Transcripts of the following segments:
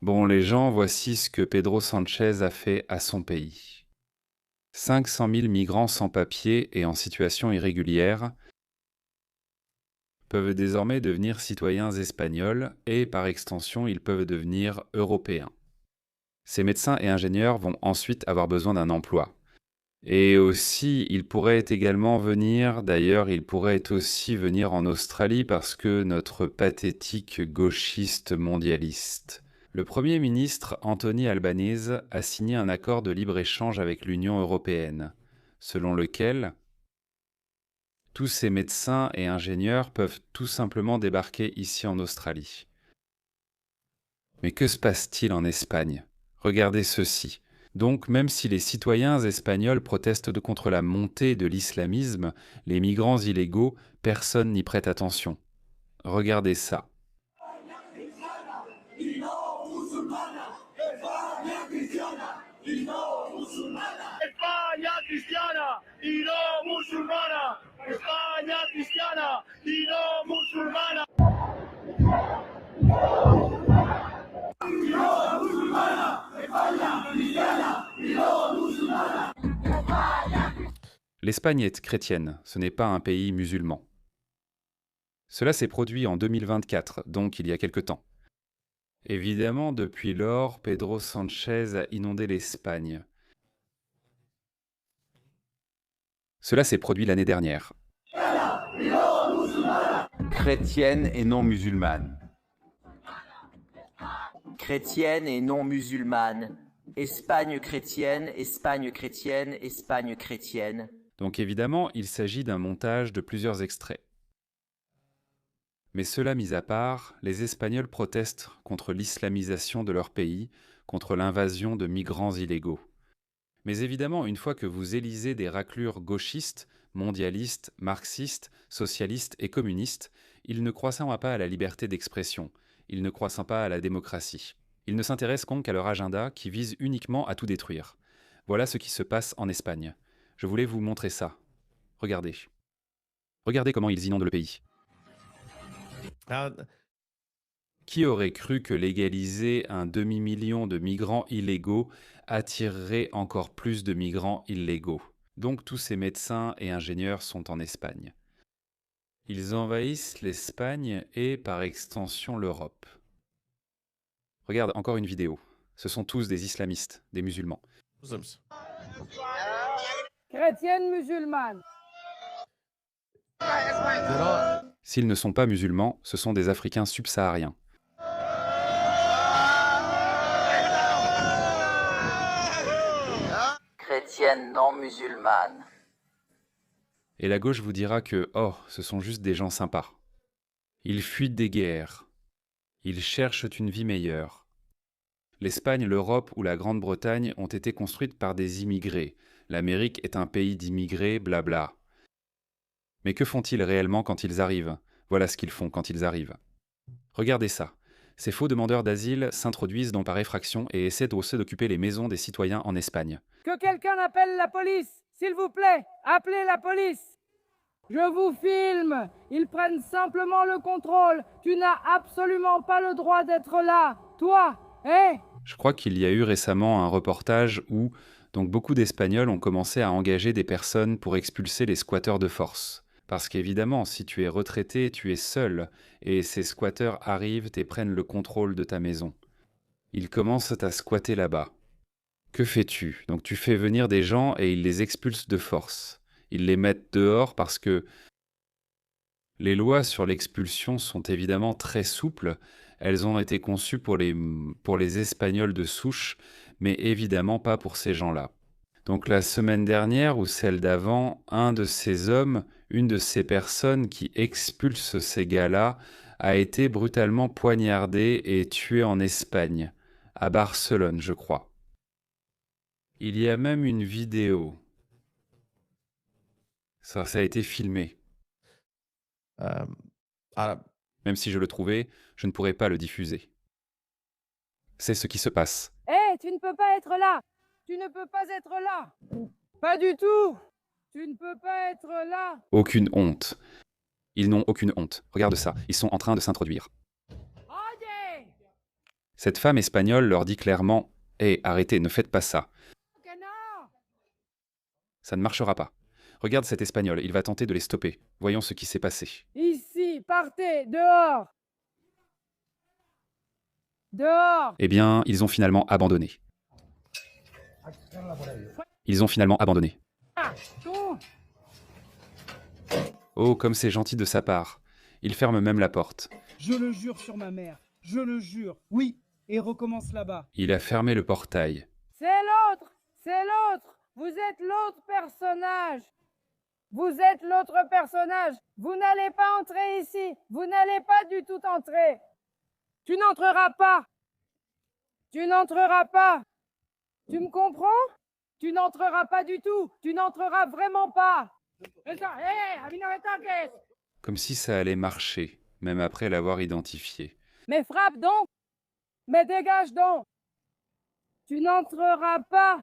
Bon, les gens, voici ce que Pedro Sanchez a fait à son pays. 500 000 migrants sans papier et en situation irrégulière peuvent désormais devenir citoyens espagnols et, par extension, ils peuvent devenir européens. Ces médecins et ingénieurs vont ensuite avoir besoin d'un emploi. Et aussi, ils pourraient également venir, d'ailleurs, ils pourraient aussi venir en Australie parce que notre pathétique gauchiste mondialiste. Le Premier ministre Anthony Albanese a signé un accord de libre-échange avec l'Union européenne, selon lequel tous ces médecins et ingénieurs peuvent tout simplement débarquer ici en Australie. Mais que se passe-t-il en Espagne ? Regardez ceci. Donc, même si les citoyens espagnols protestent contre la montée de l'islamisme, les migrants illégaux, personne n'y prête attention. Regardez ça. España cristiana y no musulmana. España cristiana y no musulmana. L'Espagne est chrétienne, ce n'est pas un pays musulman. Cela s'est produit en 2024, donc il y a quelque temps. Évidemment, depuis lors, Pedro Sanchez a inondé l'Espagne. Cela s'est produit l'année dernière. Chrétienne et non musulmane. Chrétienne et non musulmane. Espagne chrétienne, Espagne chrétienne, Espagne chrétienne. Donc évidemment, il s'agit d'un montage de plusieurs extraits. Mais cela mis à part, les Espagnols protestent contre l'islamisation de leur pays, contre l'invasion de migrants illégaux. Mais évidemment, une fois que vous élisez des raclures gauchistes, mondialistes, marxistes, socialistes et communistes, ils ne croient pas à la liberté d'expression, ils ne croient pas à la démocratie. Ils ne s'intéressent qu'à leur agenda qui vise uniquement à tout détruire. Voilà ce qui se passe en Espagne. Je voulais vous montrer ça. Regardez. Regardez comment ils inondent le pays. Qui aurait cru que légaliser un demi-million de migrants illégaux attirerait encore plus de migrants illégaux? Donc tous ces médecins et ingénieurs sont en Espagne. Ils envahissent l'Espagne et par extension l'Europe. Regarde, encore une vidéo. Ce sont tous des islamistes, des musulmans. Chrétienne musulmane. S'ils ne sont pas musulmans, ce sont des Africains subsahariens. Chrétienne non musulmane. Et la gauche vous dira que, oh, ce sont juste des gens sympas. Ils fuient des guerres. Ils cherchent une vie meilleure. L'Espagne, l'Europe ou la Grande-Bretagne ont été construites par des immigrés. L'Amérique est un pays d'immigrés, blabla. Mais que font-ils réellement quand ils arrivent ? Voilà ce qu'ils font quand ils arrivent. Regardez ça. Ces faux demandeurs d'asile s'introduisent donc par effraction et essaient aussi d'occuper les maisons des citoyens en Espagne. Que quelqu'un appelle la police, s'il vous plaît, appelez la police. Je vous filme, ils prennent simplement le contrôle. Tu n'as absolument pas le droit d'être là. Toi, hé ? Je crois qu'il y a eu récemment un reportage où donc beaucoup d'Espagnols ont commencé à engager des personnes pour expulser les squatteurs de force. Parce qu'évidemment, si tu es retraité, tu es seul, et ces squatteurs arrivent et prennent le contrôle de ta maison. Ils commencent à squatter là-bas. Que fais-tu ? Donc tu fais venir des gens et ils les expulsent de force. Ils les mettent dehors parce que les lois sur l'expulsion sont évidemment très souples. Elles ont été conçues pour les Espagnols de souche, mais évidemment pas pour ces gens-là. Donc la semaine dernière ou celle d'avant, un de ces hommes, une de ces personnes qui expulsent ces gars-là, a été brutalement poignardé et tué en Espagne, à Barcelone, je crois. Il y a même une vidéo. Ça a été filmé. Même si je le trouvais, je ne pourrais pas le diffuser. C'est ce qui se passe. Hé, tu ne peux pas être là. Tu ne peux pas être là. Pas du tout. Tu ne peux pas être là. Aucune honte. Ils n'ont aucune honte. Regarde ça, ils sont en train de s'introduire. Oye, Cette femme espagnole leur dit clairement « Hé, arrêtez, ne faites pas ça. Que non! Ça ne marchera pas. Regarde cet Espagnol, il va tenter de les stopper. Voyons ce qui s'est passé. Ici, partez, dehors! Dehors! Eh bien, ils ont finalement abandonné. Ils ont finalement abandonné. Ah, tout! Oh, comme c'est gentil de sa part. Il ferme même la porte. Je le jure sur ma mère. Je le jure. Oui. Et recommence là-bas. Il a fermé le portail. C'est l'autre! C'est l'autre! Vous êtes l'autre personnage! Vous êtes l'autre personnage! Vous n'allez pas entrer ici! Vous n'allez pas du tout entrer! Tu n'entreras pas! Tu n'entreras pas! Tu me comprends? Tu n'entreras pas du tout! Tu n'entreras vraiment pas! Comme si ça allait marcher, même après l'avoir identifié. Mais frappe donc! Mais dégage donc! Tu n'entreras pas!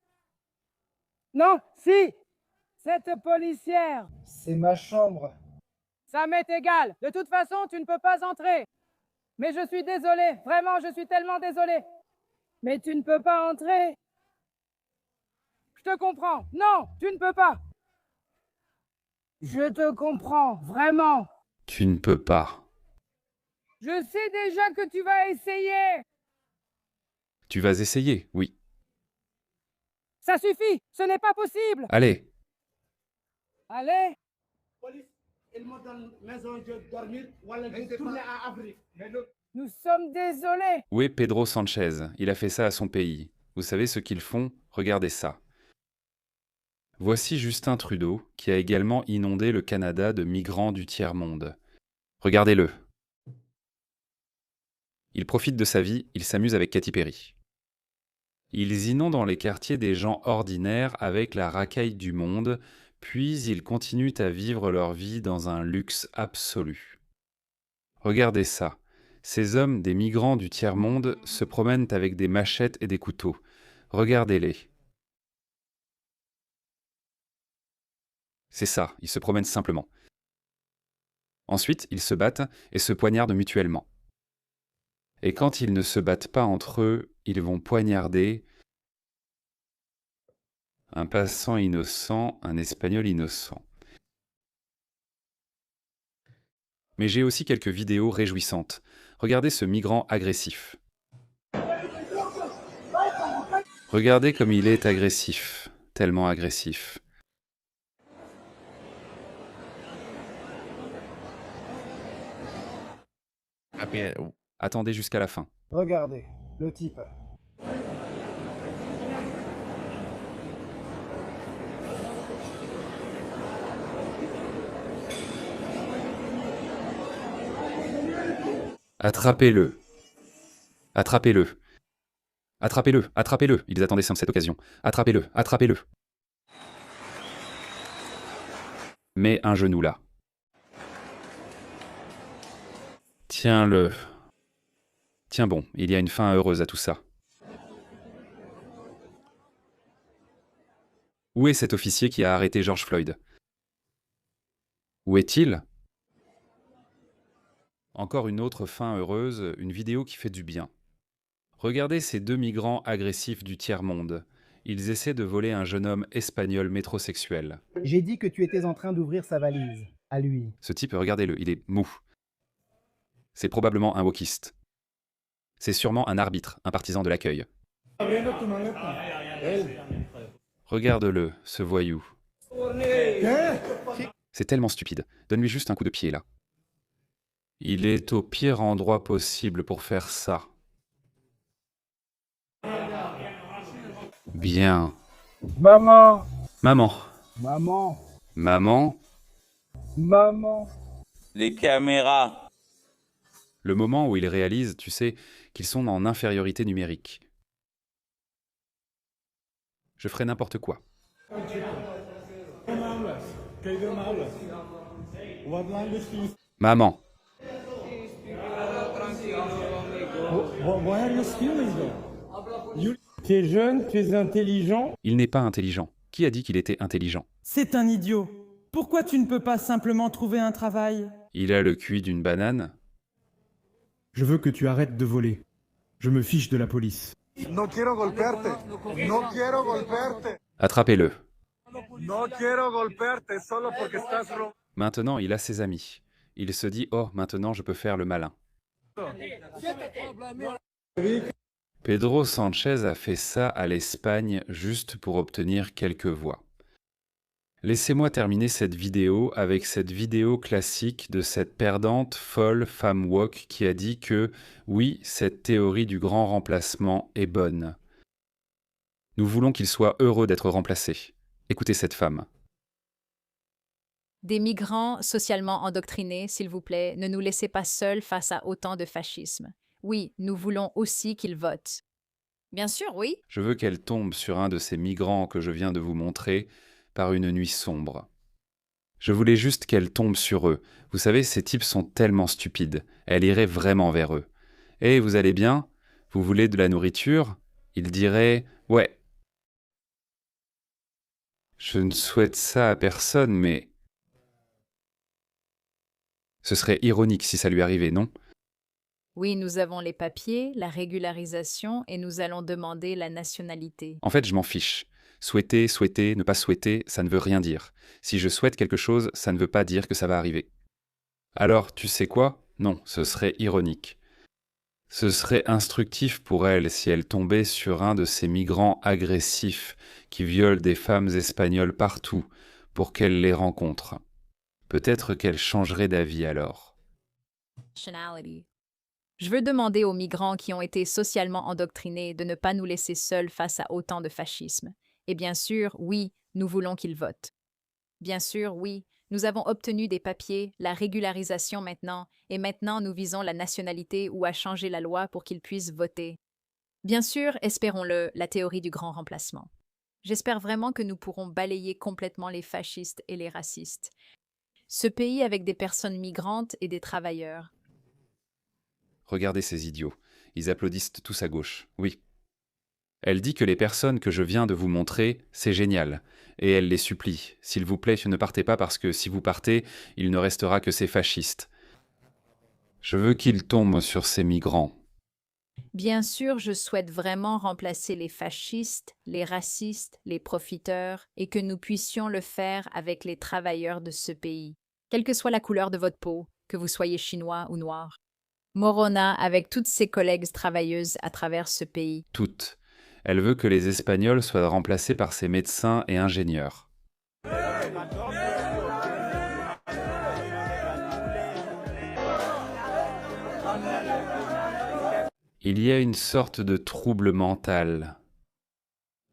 Non, si! Cette policière! C'est ma chambre. Ça m'est égal! De toute façon, tu ne peux pas entrer! Mais je suis désolé! Vraiment, je suis tellement désolé! Mais tu ne peux pas entrer! Je te comprends! Non, tu ne peux pas! Je te comprends, vraiment! Tu ne peux pas. Je sais déjà que tu vas essayer! Tu vas essayer, oui. Ça suffit! Ce n'est pas possible! Allez, Allez! Police, il me donne maison de dormir, voilà, je tourne à Afrique. Nous sommes désolés! où est Pedro Sanchez? Il a fait ça à son pays. Vous savez ce qu'ils font? Regardez ça. Voici Justin Trudeau, qui a également inondé le Canada de migrants du tiers-monde. Regardez-le. Il profite de sa vie, il s'amuse avec Katy Perry. Ils inondent dans les quartiers des gens ordinaires avec la racaille du monde, puis ils continuent à vivre leur vie dans un luxe absolu. Regardez ça. Ces hommes, des migrants du tiers-monde, se promènent avec des machettes et des couteaux. Regardez-les. C'est ça, ils se promènent simplement. Ensuite, ils se battent et se poignardent mutuellement. Et quand ils ne se battent pas entre eux, ils vont poignarder un passant innocent, un Espagnol innocent. Mais j'ai aussi quelques vidéos réjouissantes. Regardez ce migrant agressif. Regardez comme il est agressif, tellement agressif. Attendez jusqu'à la fin. Regardez, le type. Attrapez-le. Attrapez-le. Attrapez-le. Attrapez-le. Ils attendaient cette occasion. Attrapez-le. Attrapez-le. Mets un genou là. Tiens-le. Tiens bon, il y a une fin heureuse à tout ça. Où est cet officier qui a arrêté George Floyd? Où est-il? Encore une autre fin heureuse, une vidéo qui fait du bien. Regardez ces deux migrants agressifs du tiers-monde. Ils essaient de voler un jeune homme espagnol métrosexuel. J'ai dit que tu étais en train d'ouvrir sa valise. À lui. Ce type, regardez-le, il est mou. C'est probablement un wokiste. C'est sûrement un arbitre, un partisan de l'accueil. Regarde-le, ce voyou. C'est tellement stupide. Donne-lui juste un coup de pied, là. Il est au pire endroit possible pour faire ça. Bien. Maman. Maman. Maman. Maman. Maman. Les caméras. Le moment où ils réalisent, tu sais, qu'ils sont en infériorité numérique. Je ferai n'importe quoi. Maman. Tu es jeune, tu es intelligent. Il n'est pas intelligent. Qui a dit qu'il était intelligent? C'est un idiot. Pourquoi tu ne peux pas simplement trouver un travail? Il a le QI d'une banane. Je veux que tu arrêtes de voler. Je me fiche de la police. No quiero golpearte. No quiero golpearte. Attrapez-le. No quiero golpearte solo porque estás robando. Maintenant, il a ses amis. Il se dit « Oh, maintenant je peux faire le malin ». Pedro Sanchez a fait ça à l'Espagne juste pour obtenir quelques voix. Laissez-moi terminer cette vidéo avec cette vidéo classique de cette perdante, folle femme woke qui a dit que oui, cette théorie du grand remplacement est bonne. Nous voulons qu'il soit heureux d'être remplacé. Écoutez cette femme. Des migrants socialement endoctrinés, s'il vous plaît, ne nous laissez pas seuls face à autant de fascisme. Oui, nous voulons aussi qu'ils votent. Bien sûr, oui. Je veux qu'elle tombe sur un de ces migrants que je viens de vous montrer par une nuit sombre. Je voulais juste qu'elle tombe sur eux. Vous savez, ces types sont tellement stupides. Elle irait vraiment vers eux. « Eh, vous allez bien? Vous voulez de la nourriture ?» Ils diraient « Ouais. » Je ne souhaite ça à personne, mais... Ce serait ironique si ça lui arrivait, non? Oui, nous avons les papiers, la régularisation et nous allons demander la nationalité. En fait, je m'en fiche. Souhaiter, souhaiter, ne pas souhaiter, ça ne veut rien dire. Si je souhaite quelque chose, ça ne veut pas dire que ça va arriver. Alors, tu sais quoi? Non, ce serait ironique. Ce serait instructif pour elle si elle tombait sur un de ces migrants agressifs qui violent des femmes espagnoles partout pour qu'elle les rencontre. Peut-être qu'elle changerait d'avis alors. Je veux demander aux migrants qui ont été socialement endoctrinés de ne pas nous laisser seuls face à autant de fascisme. Et bien sûr, oui, nous voulons qu'ils votent. Bien sûr, oui, nous avons obtenu des papiers, la régularisation maintenant, et maintenant nous visons la nationalité ou à changer la loi pour qu'ils puissent voter. Bien sûr, espérons-le, la théorie du grand remplacement. J'espère vraiment que nous pourrons balayer complètement les fascistes et les racistes. Ce pays avec des personnes migrantes et des travailleurs. Regardez ces idiots. Ils applaudissent tous à gauche. Oui. Elle dit que les personnes que je viens de vous montrer, c'est génial. Et elle les supplie. S'il vous plaît, ne partez pas parce que si vous partez, il ne restera que ces fascistes. Je veux qu'ils tombent sur ces migrants. Bien sûr, je souhaite vraiment remplacer les fascistes, les racistes, les profiteurs, et que nous puissions le faire avec les travailleurs de ce pays. Quelle que soit la couleur de votre peau, que vous soyez chinois ou noir. Morona avec toutes ses collègues travailleuses à travers ce pays. Toutes. Elle veut que les Espagnols soient remplacés par ces médecins et ingénieurs. Il y a une sorte de trouble mental.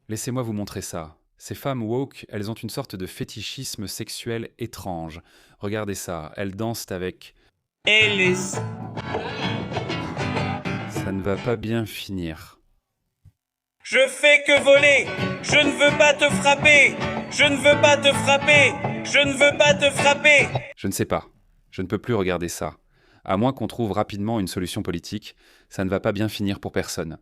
Laissez-moi vous montrer ça. Ces femmes woke, elles ont une sorte de fétichisme sexuel étrange. Regardez ça, elles dansent avec... Ellis. Ça ne va pas bien finir. Je fais que voler. Je ne veux pas te frapper. Je ne veux pas te frapper. Je ne veux pas te frapper. Je ne sais pas. Je ne peux plus regarder ça. À moins qu'on trouve rapidement une solution politique, ça ne va pas bien finir pour personne.